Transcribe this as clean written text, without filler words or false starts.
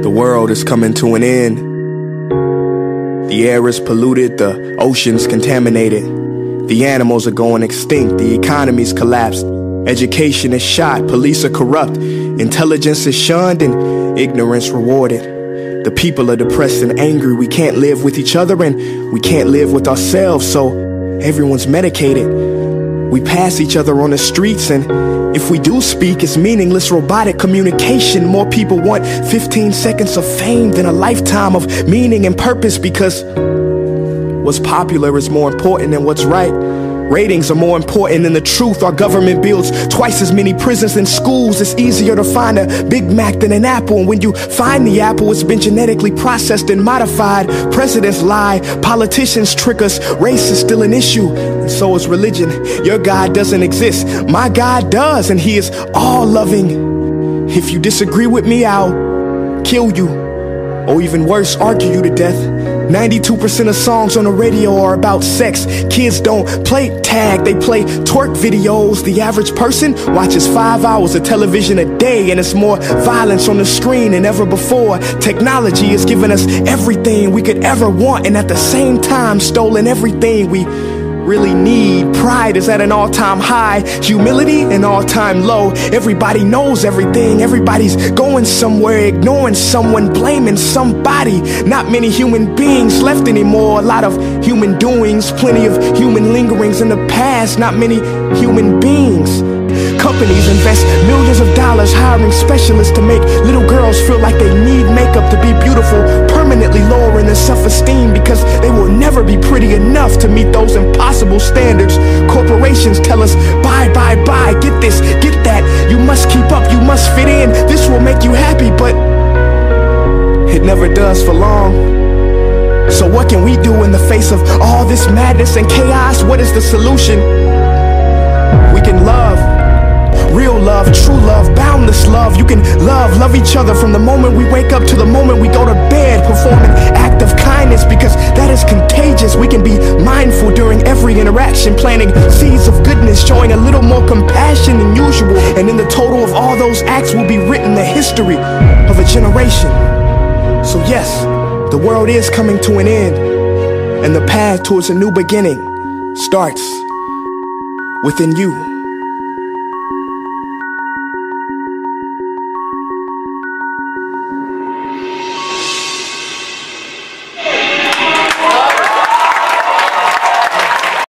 The world is coming to an end. The air is polluted, the ocean's contaminated. The animals are going extinct, the economy's collapsed. Education is shot, police are corrupt. Intelligence is shunned and ignorance rewarded. The people are depressed and angry, we can't live with each other and we can't live with ourselves, so everyone's medicated. We pass each other on the streets, and if we do speak, it's meaningless robotic communication. More people want 15 seconds of fame than a lifetime of meaning and purpose, because what's popular is more important than what's right. Ratings are more important than the truth. Our government builds twice as many prisons than schools. It's easier to find a Big Mac than an apple, and when you find the apple, it's been genetically processed and modified. Presidents lie, politicians trick us, race is still an issue, and so is religion. Your God doesn't exist, my God does, and He is all-loving. If you disagree with me, I'll kill you, or even worse, argue you to death. 92% of songs on the radio are about sex. Kids don't play tag, they play twerk videos. The average person watches 5 hours of television a day, and it's more violence on the screen than ever before. Technology has given us everything we could ever want, and at the same time stolen everything we really need. Pride is at an all-time high, humility an all-time low. Everybody knows everything, everybody's going somewhere, ignoring someone, blaming somebody. Not many human beings left anymore. A lot of human doings, plenty of human lingerings in the past. Not many human beings. Companies invest millions of dollars hiring specialists to make little girls feel like they need makeup to be beautiful, permanently lowering their self-esteem because they will never be pretty enough to meet those impossible standards. Corporations tell us, buy, get this, get that. You must keep up, you must fit in. This will make you happy, but it never does for long. So what can we do in the face of all this madness and chaos? What is the solution? We can love. Real love, true love, boundless love. You can love each other from the moment we wake up to the moment we go to bed. Perform an act of kindness because that is contagious. We can be mindful during every interaction, planting seeds of goodness, showing a little more compassion than usual. And in the total of all those acts will be written the history of a generation. So yes, the world is coming to an end, and the path towards a new beginning starts within you.